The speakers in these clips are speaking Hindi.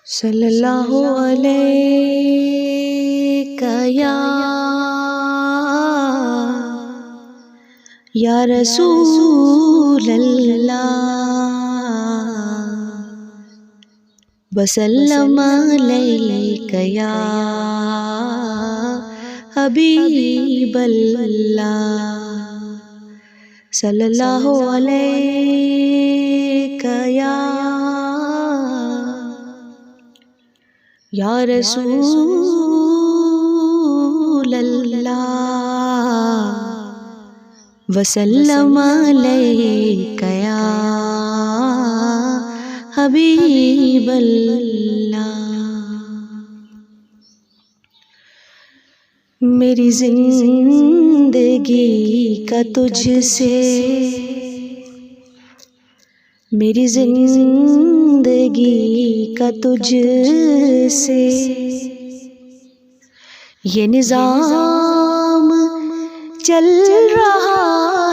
सल्लल्लाहु अलैका या रसूल अल्लाह वसल्लम अलैका या हबीब अल्लाह। सल्लल्लाहु अलैका या रसूल अल्लाह वसल्लम अलैका या हबीब अल्लाह। मेरी जिंदगी का तुझसे, मेरी जिंदगी का तुझसे ये निज़ाम चल रहा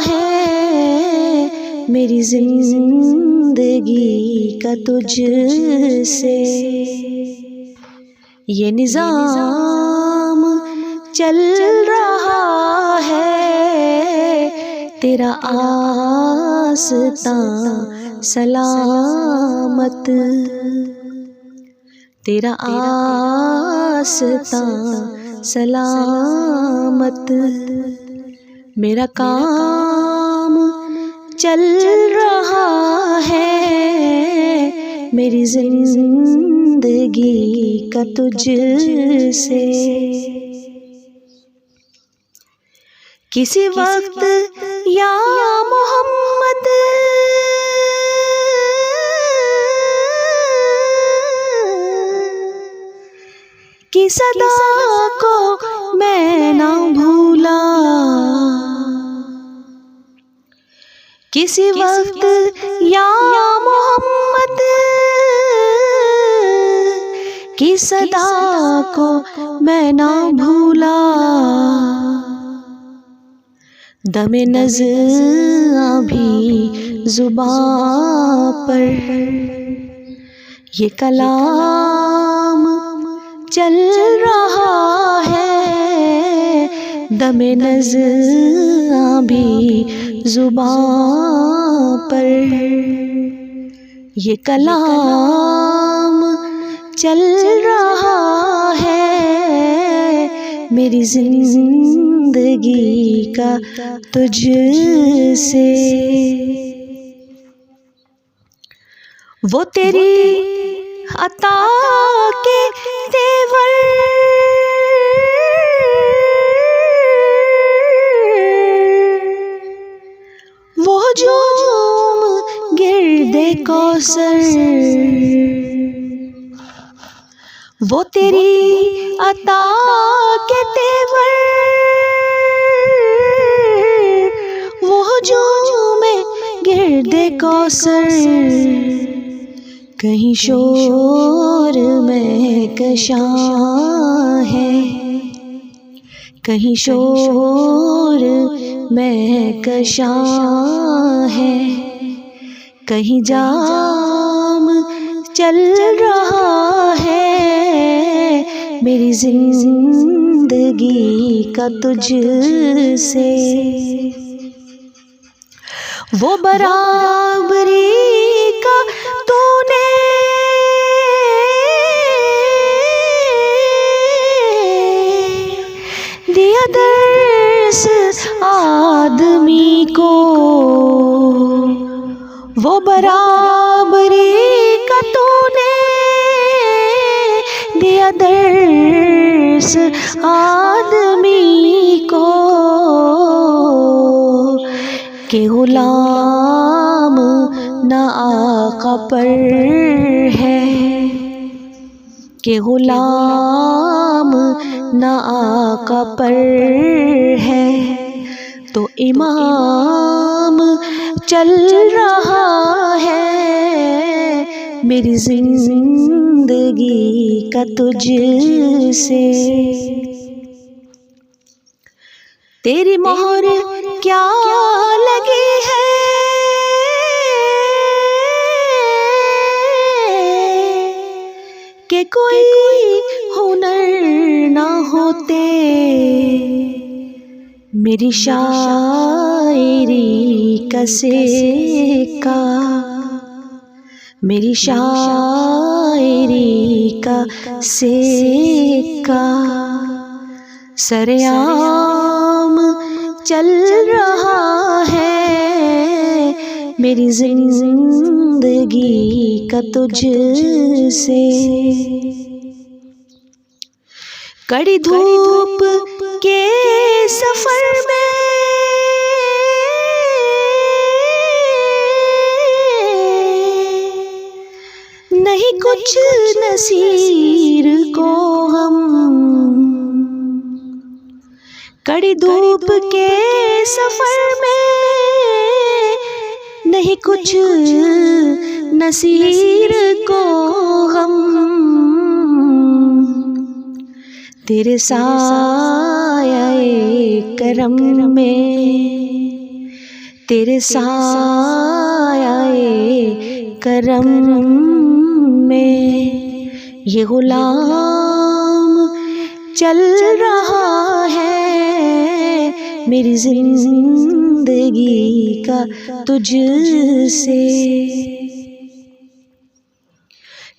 है। मेरी जिंदगी का तुझसे ये निज़ाम चल रहा है। तेरा आस्तां सलामत, तेरा आस्तां सलामत, मेरा काम चल रहा है। मेरी जिंदगी का तुझसे किसी वक्त या मोहम्मद की सदा को मैं ना भूला। किसी वक्त या मोहम्मद की सदा को मैं ना भूला। दमे नज़्आ भी ज़ुबां पर ये कलाम चल रहा है। दमे नज़्आ भी ज़ुबां पर ये कलाम चल रहा है। मेरी जिंदगी का तुझसे वो तेरी अता के तेवर वो झूम गिरदे कौसर, वो तेरी अता के तेवर वो झूम गिरदे कौसर। कहीं शोर में कशां है, कहीं शोर में कशां है, कहीं जाम चल रहा है। मेरी जिंदगी का तुझसे वो बराबरी का तूने दिया दर्स आदमी को। वो बराबरी का तूने दिया दर्स आदमी को के गुलाम ना आका पर है, के गुलाम ना आका पर है। तो इमाम चल रहा है। मेरी जिंदगी का तुझसे तेरी मोहर क्या लगी है। कि कोई हुनर ना होते मेरी शायरी का सिक्का, मेरी शायरी का सिक्का सरेआम चल रहा है मेरी जिंदगी का तुझसे। कड़ी धूप के सफर में नहीं कुछ नसीर को हम, कड़ी धूप के सफर में नहीं कुछ नसीर को हम, तेरे साये करम में, तेरे साये करम में ये गुलाम चल रहा है मेरी जिंदगी का तुझसे।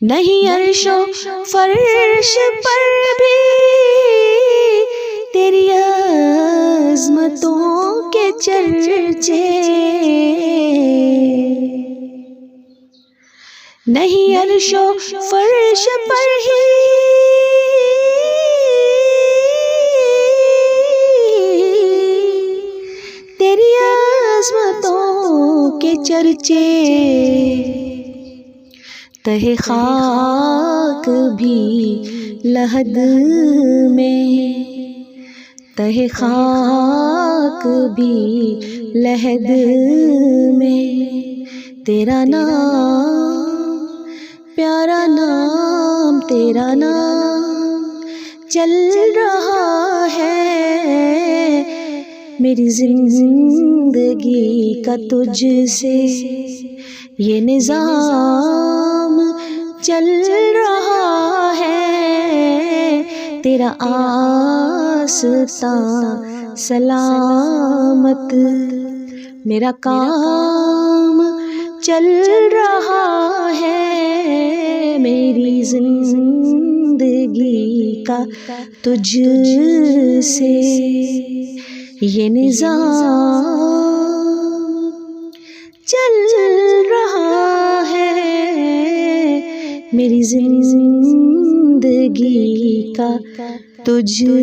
नहीं अर्शो फर्श पर भी तेरी अज़मतों के चर्चे, नहीं अर्शो फर्श पर ही तेरी अज़मतों के चर्चे, तहे खाक भी लहद में, तहे खाक भी लहद में तेरा नाम प्यारा नाम, तेरा नाम चल रहा है मेरी जिंदगी का तुझसे। ये निज़ाम चल रहा है तेरा आस्तां सलामत, मेरा काम चल रहा है मेरी जिंदगी का तुझसे। ये निज़ाम चल रहा है मेरी जिंदगी का तुझसे।